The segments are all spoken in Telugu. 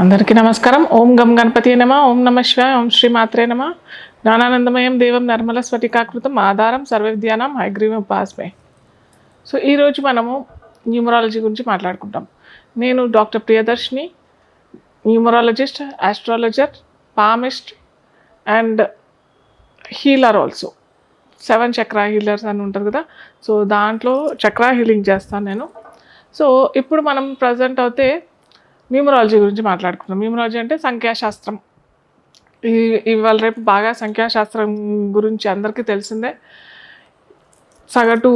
అందరికీ నమస్కారం. ఓం గం గణపతి నమ. ఓం నమ శివాయ. ఓం శ్రీ మాత్రే నమ. జ్ఞానానందమయం దేవం నిర్మల స్ఫటికాకృతం ఆధారం సర్వవిద్యానాం హయగ్రీవం ఉపాస్మే. సో ఈరోజు మనము న్యూమరాలజీ గురించి మాట్లాడుకుంటాం. నేను doctor Priyadarshini, numerologist, astrologer, palmist and healer also. 7 Chakra healers అని ఉంటుంది కదా, సో దాంట్లో చక్రా హీలింగ్ చేస్తాను నేను. సో ఇప్పుడు మనం ప్రజెంట్ అయితే న్యూమరాలజీ గురించి మాట్లాడుకుంటాం. న్యూమరాలజీ అంటే సంఖ్యాశాస్త్రం. ఇవాళ రేపు బాగా సంఖ్యాశాస్త్రం గురించి అందరికీ తెలిసిందే. సగటు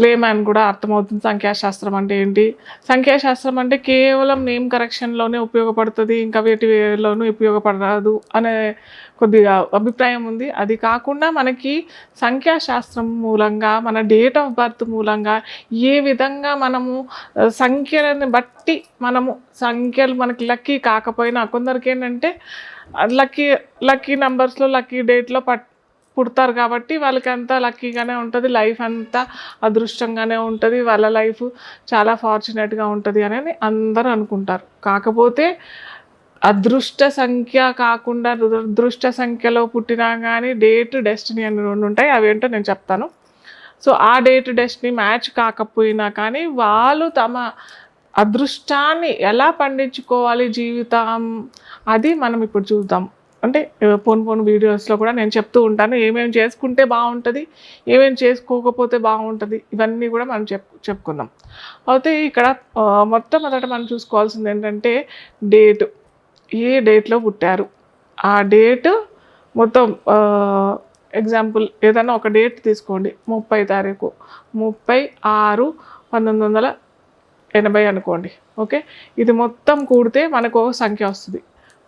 లేమ్యాన్ కూడా అర్థమవుతుంది సంఖ్యాశాస్త్రం అంటే ఏంటి. సంఖ్యాశాస్త్రం అంటే కేవలం నేమ్ కరెక్షన్లోనే ఉపయోగపడుతుంది, ఇంకా వేటిలోనూ ఉపయోగపడదు అనే కొద్దిగా అభిప్రాయం ఉంది. అది కాకుండా మనకి సంఖ్యాశాస్త్రం మూలంగా, మన డేట్ ఆఫ్ బర్త్ మూలంగా ఏ విధంగా మనము సంఖ్యలను బట్టి సంఖ్యలు మనకి లక్కీ కాకపోయినా, కొందరికి ఏంటంటే లక్కీ నెంబర్స్లో లక్కీ డేట్లో పుడతారు కాబట్టి వాళ్ళకి అంతా లక్కీగానే ఉంటుంది, లైఫ్ అంతా అదృష్టంగానే ఉంటుంది, వాళ్ళ లైఫ్ చాలా ఫార్చునేట్గా ఉంటుంది అని అందరూ అనుకుంటారు. కాకపోతే అదృష్ట సంఖ్య కాకుండా దురదృష్ట సంఖ్యలో పుట్టినా కానీ డేట్, డెస్టినీ అని 2 ఉంటాయి. అవేంటో నేను చెప్తాను. సో ఆ డేట్, డెస్టినీ మ్యాచ్ కాకపోయినా కానీ వాళ్ళు తమ అదృష్టాన్ని ఎలా పండించుకోవాలి జీవితం, అది మనం ఇప్పుడు చూద్దాం. అంటే పోను వీడియోస్లో కూడా నేను చెప్తూ ఉంటాను ఏమేమి చేసుకుంటే బాగుంటుంది, ఏమేమి చేసుకోకపోతే బాగుంటుంది, ఇవన్నీ కూడా మనం చెప్పుకుందాం. అయితే ఇక్కడ మొట్టమొదట మనం చూసుకోవాల్సింది ఏంటంటే డేటు. ఏ డేట్లో పుట్టారు, ఆ డేటు మొత్తం. ఎగ్జాంపుల్ ఏదైనా ఒక డేట్ తీసుకోండి, 30 తారీఖు 30/6/1980 అనుకోండి. ఓకే, ఇది మొత్తం కూడితే మనకు ఒక సంఖ్య వస్తుంది.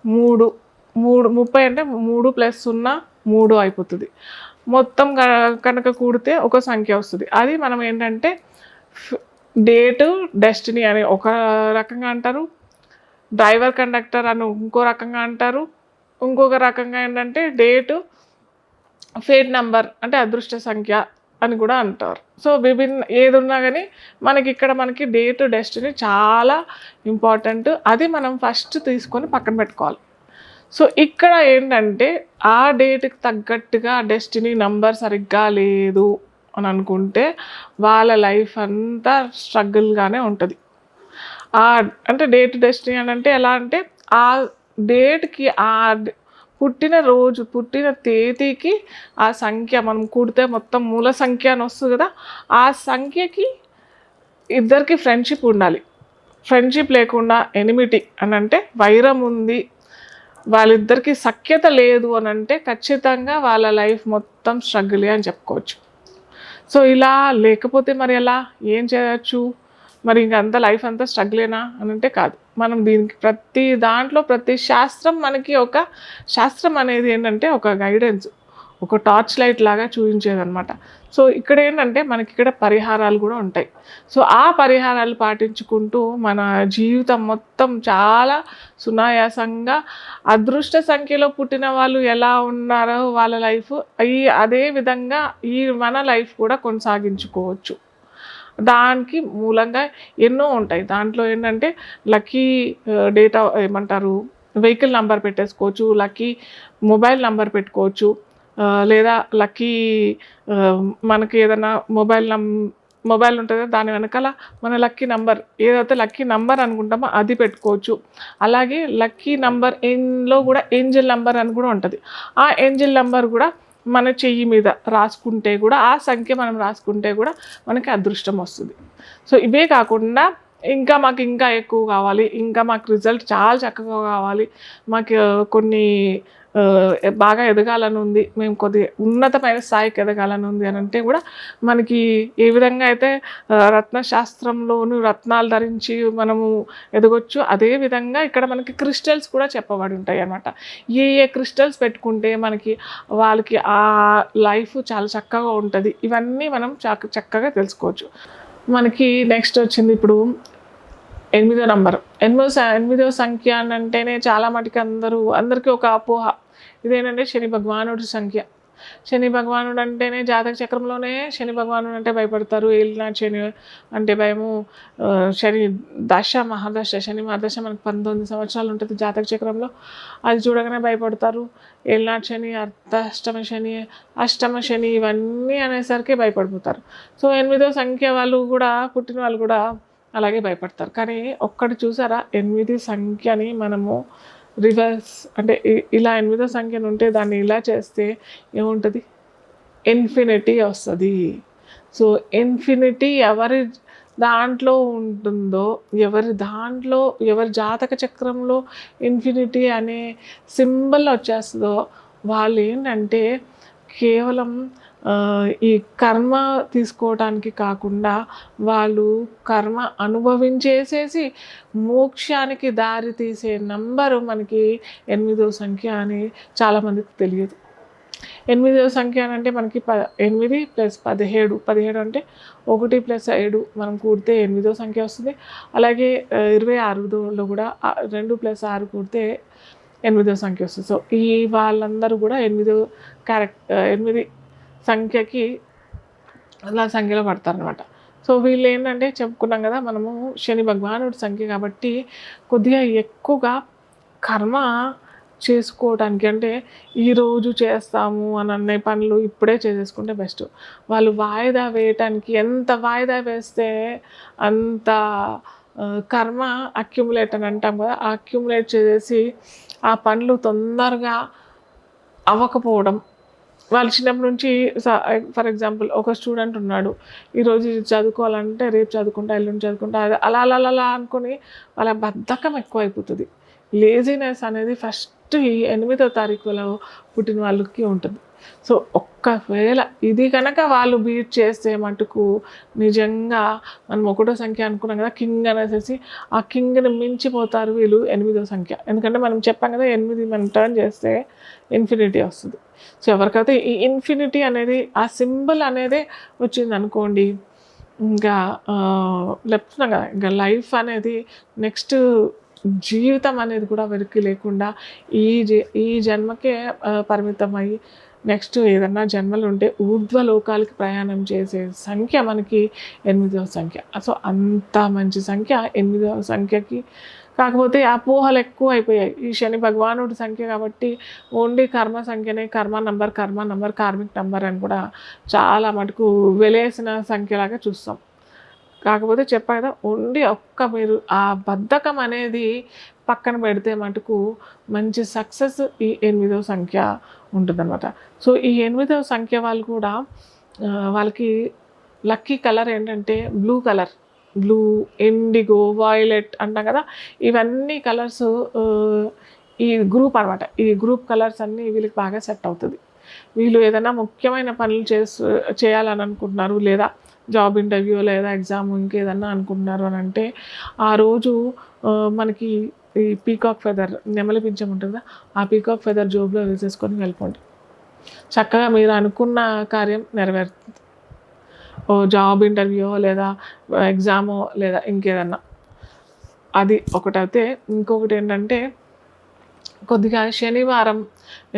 3 30 అంటే 3 + 0 3 అయిపోతుంది. మొత్తం కనుక కూడితే ఒక సంఖ్య వస్తుంది. అది మనం ఏంటంటే డేటు, డెస్టినీ అని ఒక రకంగా అంటారు, డ్రైవర్ కండక్టర్ అని ఇంకో రకంగా అంటారు, ఇంకొక రకంగా ఏంటంటే డేటు, ఫేట్ నెంబర్ అంటే అదృష్ట సంఖ్య అని కూడా అంటారు. సో ఏది ఉన్నా కానీ మనకి డేటు, డెస్టినీ చాలా ఇంపార్టెంట్. అది మనం ఫస్ట్ తీసుకొని పక్కన పెట్టుకోవాలి. సో ఇక్కడ ఏంటంటే ఆ డేట్కి తగ్గట్టుగా డెస్టినీ నెంబర్ సరిగ్గా లేదు అని అనుకుంటే వాళ్ళ లైఫ్ అంతా స్ట్రగుల్గానే ఉంటుంది. అంటే డేట్, డెస్టినీ అని అంటే ఎలా అంటే ఆ డేట్కి, ఆ పుట్టిన రోజు, పుట్టిన తేదీకి ఆ సంఖ్య మనం కూడితే మొత్తం మూల సంఖ్య అని వస్తుంది కదా, ఆ సంఖ్యకి ఇద్దరికి ఫ్రెండ్షిప్ ఉండాలి. ఫ్రెండ్షిప్ లేకుండా ఎనిమిటీ అని అంటే వైరం ఉంది, వాళ్ళిద్దరికి సఖ్యత లేదు అని అంటే ఖచ్చితంగా వాళ్ళ లైఫ్ మొత్తం స్ట్రగులే అని చెప్పుకోవచ్చు. సో ఇలా లేకపోతే మరి ఎలా, ఏం చేయొచ్చు, మరి ఇంకంతా లైఫ్ అంతా స్ట్రగులేనా అని అంటే కాదు. మనం దీనికి ప్రతి శాస్త్రం మనకి ఒక శాస్త్రం అనేది ఏంటంటే ఒక గైడెన్స్, ఒక టార్చ్ లైట్ లాగా చూపించేదనమాట. సో ఇక్కడ ఏంటంటే మనకి ఇక్కడ పరిహారాలు కూడా ఉంటాయి. సో ఆ పరిహారాలు పాటించుకుంటూ మన జీవితం మొత్తం చాలా సునాయాసంగా అదృష్ట సంఖ్యలో పుట్టిన వాళ్ళు ఎలా ఉన్నారో వాళ్ళ లైఫ్ అదే విధంగా మన లైఫ్ కూడా కొనసాగించుకోవచ్చు. దానికి మూలంగా ఎన్నో ఉంటాయి. దాంట్లో ఏంటంటే లక్కీ డేటా ఏమంటారు, వెహికల్ నెంబర్ పెట్టేసుకోవచ్చు, లక్కీ మొబైల్ నెంబర్ పెట్టుకోవచ్చు, లేదా లక్కీ మనకి ఏదైనా మొబైల్ ఉంటుంది దాని వెనకాల మన లక్కీ నెంబర్ ఏదైతే లక్కీ నెంబర్ అనుకుంటామో అది పెట్టుకోవచ్చు. అలాగే లక్కీ నెంబర్ ఎన్లో కూడా ఏంజల్ నెంబర్ అని కూడా ఉంటుంది. ఆ ఏంజల్ నెంబర్ కూడా మన చెయ్యి మీద రాసుకుంటే కూడా, ఆ సంఖ్య మనం రాసుకుంటే కూడా మనకి అదృష్టం వస్తుంది. సో ఇవే కాకుండా మాకు ఇంకా ఎక్కువ కావాలి, ఇంకా మాకు రిజల్ట్ చాలా చక్కగా కావాలి, మాకు కొన్ని బాగా ఎదగాలని ఉంది, మేము కొద్దిగా ఉన్నతమైన స్థాయికి ఎదగాలని ఉంది అని అంటే కూడా మనకి ఏ విధంగా అయితే రత్నశాస్త్రంలోను రత్నాలు ధరించి మనము ఎదగొచ్చు, అదేవిధంగా ఇక్కడ మనకి క్రిస్టల్స్ కూడా చెప్పబడి ఉంటాయి అన్నమాట. ఏ క్రిస్టల్స్ పెట్టుకుంటే వాళ్ళకి ఆ లైఫ్ చాలా చక్కగా ఉంటుంది, ఇవన్నీ మనం చక్కగా తెలుసుకోవచ్చు. మనకి నెక్స్ట్ వచ్చింది ఇప్పుడు 8వ నంబర్. 8వ సంఖ్య అని అంటేనే చాలా మటుకు అందరికీ ఒక అపోహ, ఇదేంటంటే శని భగవానుడి సంఖ్య. శని భగవానుడు అంటేనే జాతక చక్రంలోనే శని భగవానుడు అంటే భయపడతారు. ఏలినాటి శని అంటే భయము. శని దశ మహాదశ, శని మహాదశ మనకు 19 సంవత్సరాలు ఉంటుంది జాతక చక్రంలో. అది చూడగానే భయపడతారు. ఏలినాటి శని, అర్ధాష్టమ శని, అష్టమ శని ఇవన్నీ అనేసరికి భయపడిపోతారు. సో 8వ సంఖ్య వాళ్ళు కూడా, పుట్టిన వాళ్ళు కూడా అలాగే భయపడతారు. కానీ ఒక్కటి చూసారా, 8 సంఖ్యని మనము రివర్స్ అంటే ఇలా 8వ సంఖ్యను ఉంటే దాన్ని ఇలా చేస్తే ఏముంటుంది, ఇన్ఫినిటీ వస్తుంది. సో ఇన్ఫినిటీ ఎవరి దాంట్లో ఉంటుందో, ఎవరి జాతక చక్రంలో ఇన్ఫినిటీ అనే సింబల్ వచ్చేస్తుందో వాళ్ళు ఏంటంటే కేవలం ఈ కర్మ తీసుకోవడానికి కాకుండా వాళ్ళు కర్మ అనుభవించేసేసి మోక్షానికి దారి తీసే నంబరు మనకి 8వ సంఖ్య అని చాలామందికి తెలియదు. 8వ సంఖ్య అంటే మనకి 8 + 17, 17 అంటే 1 + 7 మనం కూడితే 8వ సంఖ్య వస్తుంది. అలాగే 26లో కూడా 2 + 6 కూడితే 8వ సంఖ్య వస్తుంది. సో ఈ వాళ్ళందరూ కూడా 8 సంఖ్యకి అలా సంఖ్యలో పడతారనమాట. సో వీళ్ళు ఏంటంటే చెప్పుకున్నాం కదా మనము శని భగవానుడి సంఖ్య కాబట్టి కొద్దిగా ఎక్కువగా కర్మ చేసుకోవడానికి, అంటే ఈరోజు చేస్తాము అని అనే పనులు ఇప్పుడే చేసేసుకుంటే బెస్ట్. వాళ్ళు వాయిదా వేయటానికి ఎంత వాయిదా వేస్తే అంత కర్మ అక్యుములేట్ అని అంటాం కదా, ఆ అక్యుములేట్ చేసేసి ఆ పనులు తొందరగా అవ్వకపోవడం. వాళ్ళు చిన్నప్పటి నుంచి ఫర్ ఎగ్జాంపుల్ ఒక స్టూడెంట్ ఉన్నాడు, ఈరోజు చదువుకోవాలంటే రేపు చదువుకుంటా, ఎల్లుండి చదువుకుంటా, అలా అలా అలా అనుకొని వాళ్ళ బద్ధకం ఎక్కువైపోతుంది. లేజినెస్ అనేది ఫస్ట్ ఈ 8వ తారీఖులో పుట్టిన వాళ్ళకి ఉంటుంది. సో ఒక్కవేళ ఇది కనుక వాళ్ళు బీట్ చేస్తే మటుకు నిజంగా మనం 1వ సంఖ్య అనుకున్నాం కదా, కింగ్ అనేసి ఆ కింగ్ని మించిపోతారు వీళ్ళు 8వ సంఖ్య. ఎందుకంటే మనం చెప్పాం కదా 8 మనం టర్న్ చేస్తే ఇన్ఫినిటీ వస్తుంది. సో ఎవరికైతే ఈ ఇన్ఫినిటీ అనేది ఆ సింబల్ అనేది వచ్చింది అనుకోండి, ఇంకా చెప్తున్నాం కదా, ఇంకా లైఫ్ అనేది నెక్స్ట్ జీవితం అనేది కూడా వెనక్కి లేకుండా ఈ జన్మకే పరిమితమై నెక్స్ట్ ఏదన్నా జన్మలు ఉంటే ఊర్ధ్వలోకాలకి ప్రయాణం చేసే సంఖ్య మనకి 8వ సంఖ్య. సో అంత మంచి సంఖ్య 8వ సంఖ్యకి. కాకపోతే అపోహలు ఎక్కువ అయిపోయాయి. ఈ శని భగవానుడి సంఖ్య కాబట్టి ఓన్లీ కర్మ సంఖ్యనే, కర్మ నంబర్, కార్మిక్ నంబర్ అని కూడా చాలా మటుకు వెలేసిన సంఖ్యలాగా చూస్తాం. కాకపోతే చెప్పా కదా, ఓన్లీ మీరు ఆ బద్ధకం అనేది పక్కన పెడితే మటుకు మంచి సక్సెస్ ఈ 8వ సంఖ్య ఉంటుందన్నమాట. సో ఈ 8వ సంఖ్య వాళ్ళు కూడా వాళ్ళకి లక్కీ కలర్ ఏంటంటే blue colour, blue, IndiGo, violet అంటాం కదా, ఇవన్నీ కలర్స్ ఈ గ్రూప్ అనమాట. ఈ గ్రూప్ కలర్స్ అన్నీ వీళ్ళకి బాగా సెట్ అవుతుంది. వీళ్ళు ఏదైనా ముఖ్యమైన పనులు చేయాలని అనుకుంటున్నారు, లేదా జాబ్ ఇంటర్వ్యూ లేదా ఎగ్జామ్ ఇంకేదన్నా అనుకుంటున్నారు అని అంటే ఆ రోజు మనకి ఈ పీకాక్ ఫెదర్, నెమలి పింఛం ఉంటుంది కదా, ఆ పీకాక్ ఫెదర్ జోబులో వేసేసుకొని వెళ్ళిపోండి. చక్కగా మీరు అనుకున్న కార్యం నెరవేరుతుంది. జాబ్ ఇంటర్వ్యూ లేదా ఎగ్జామో లేదా ఇంకేదన్నా, అది ఒకటైతే. ఇంకొకటి ఏంటంటే కొద్దిగా శనివారం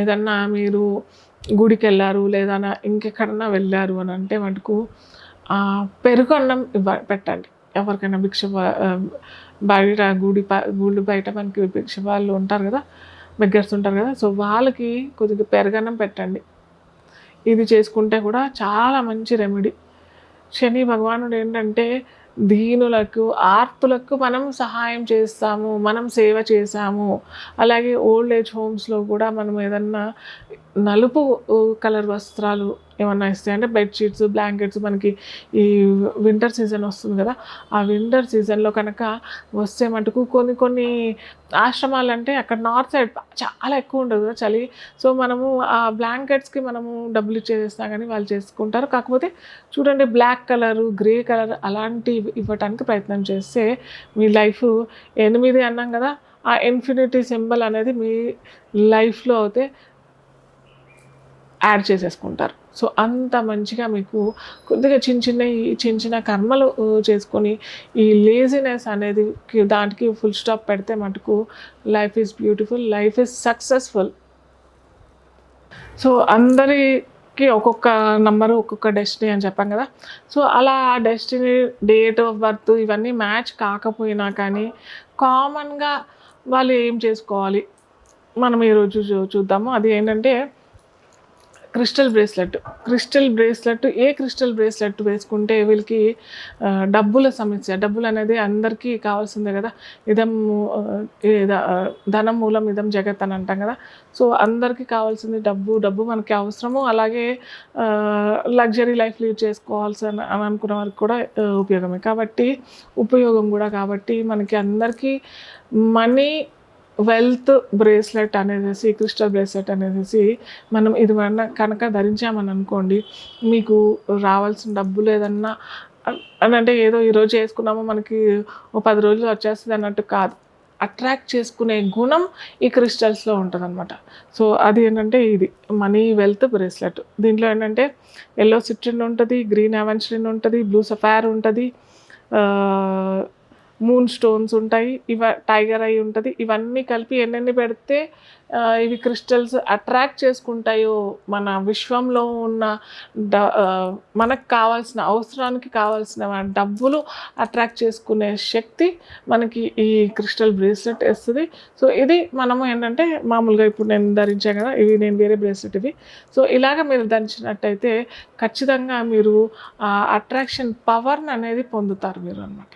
ఏదన్నా మీరు గుడికి వెళ్ళారు లేదా ఇంకెక్కడన్నా వెళ్ళారు అని అంటే మటుకు పెరుగు అన్నం పెట్టండి. ఎవరికైనా భిక్ష బయట గుడి బయట మనకి భిక్ష వాళ్ళు ఉంటారు కదా, బెగ్గర్స్ ఉంటారు కదా, సో వాళ్ళకి కొద్దిగా పెరుగన్నం పెట్టండి. ఇది చేసుకుంటే కూడా చాలా మంచి రెమెడీ. శని భగవానుడు ఏంటంటే దీనులకు, ఆర్తులకు మనం సహాయం చేస్తాము, మనం సేవ చేసాము. అలాగే ఓల్డ్ ఏజ్ హోమ్స్లో కూడా మనం ఏదన్నా నలుపు కలర్ వస్త్రాలు ఏమన్నా ఇస్తాయి అంటే బెడ్షీట్స్, బ్లాంకెట్స్, మనకి ఈ వింటర్ సీజన్ వస్తుంది కదా, ఆ వింటర్ సీజన్లో కనుక వస్తే మటుకు కొన్ని ఆశ్రమాలు అంటే అక్కడ నార్త్ సైడ్ చాలా ఎక్కువ ఉండదు కదా చలి. సో మనము ఆ బ్లాంకెట్స్కి మనము డబ్బులు ఇచ్చేసినా కానీ వాళ్ళు చేసుకుంటారు. కాకపోతే చూడండి, బ్లాక్ కలరు, గ్రే కలర్ అలాంటివి ఇవ్వటానికి ప్రయత్నం చేస్తే మీ లైఫ్ 8 అన్నాం కదా, ఆ ఇన్ఫినిటీ సింబల్ అనేది మీ లైఫ్లో అయితే యాడ్ చేసేసుకుంటారు. సో అంత మంచిగా మీకు కొద్దిగా చిన్న కర్మలు చేసుకొని ఈ లేజినెస్ అనేది దానికి ఫుల్ స్టాప్ పెడితే మటుకు life is beautiful, life is successful. So అందరి ఒక్కొక్క నంబరు ఒక్కొక్క డెస్టినీ అని చెప్పాం కదా. సో అలా ఆ డెస్టినీ, డేట్ ఆఫ్ బర్త్ ఇవన్నీ మ్యాచ్ కాకపోయినా కానీ కామన్గా వాళ్ళు ఏం చేసుకోవాలి మనం ఈరోజు చూద్దాము. అది ఏంటంటే క్రిస్టల్ బ్రేస్లెట్. ఏ క్రిస్టల్ బ్రేస్లెట్ వేసుకుంటే వీళ్ళకి డబ్బుల సమస్య, డబ్బులు అనేది అందరికీ కావాల్సిందే కదా. ధనం మూలం ఇదం జగత్ అని అంటాం కదా. సో అందరికీ కావాల్సింది డబ్బు మనకి అవసరము. అలాగే లగ్జరీ లైఫ్ లీడ్ చేసుకోవాల్సి అని అనుకున్న వారికి కూడా ఉపయోగమే కాబట్టి మనకి అందరికీ మనీ వెల్త్ బ్రేస్లెట్ అనేసి, క్రిస్టల్ బ్రేస్లెట్ అనేసి మనం ఇది కనుక ధరించామని అనుకోండి, మీకు రావాల్సిన డబ్బులు ఏదన్నా అని అంటే ఏదో ఈరోజు చేసుకున్నామో మనకి 10 రోజులు వచ్చేస్తుంది అన్నట్టు కాదు. అట్రాక్ట్ చేసుకునే గుణం ఈ క్రిస్టల్స్లో ఉంటుందన్నమాట. సో అది ఏంటంటే ఇది మనీ వెల్త్ బ్రేస్లెట్. దీంట్లో ఏంటంటే ఎల్లో సిట్రిన్ ఉంటుంది, గ్రీన్ అవెన్స్రిన్ ఉంటుంది, బ్లూ సఫైర్ ఉంటుంది, మూన్ స్టోన్స్ ఉంటాయి, టైగర్ ఐ ఉంటుంది. ఇవన్నీ కలిపి ఎన్నెన్ని పెడితే ఇవి క్రిస్టల్స్ అట్రాక్ట్ చేసుకుంటాయో మన విశ్వంలో ఉన్న మనకు కావాల్సిన అవసరానికి కావాల్సిన డబ్బులు అట్రాక్ట్ చేసుకునే శక్తి మనకి ఈ క్రిస్టల్ బ్రేస్లెట్ ఇస్తుంది. సో ఇది మనము ఏంటంటే మామూలుగా ఇప్పుడు నేను ధరించాను కదా, ఇవి నేను వేరే బ్రేస్లెట్ ఇవి. సో ఇలాగ మీరు ధరించినట్టయితే ఖచ్చితంగా మీరు అట్రాక్షన్ పవర్ని అనేది పొందుతారు మీరు అన్నమాట.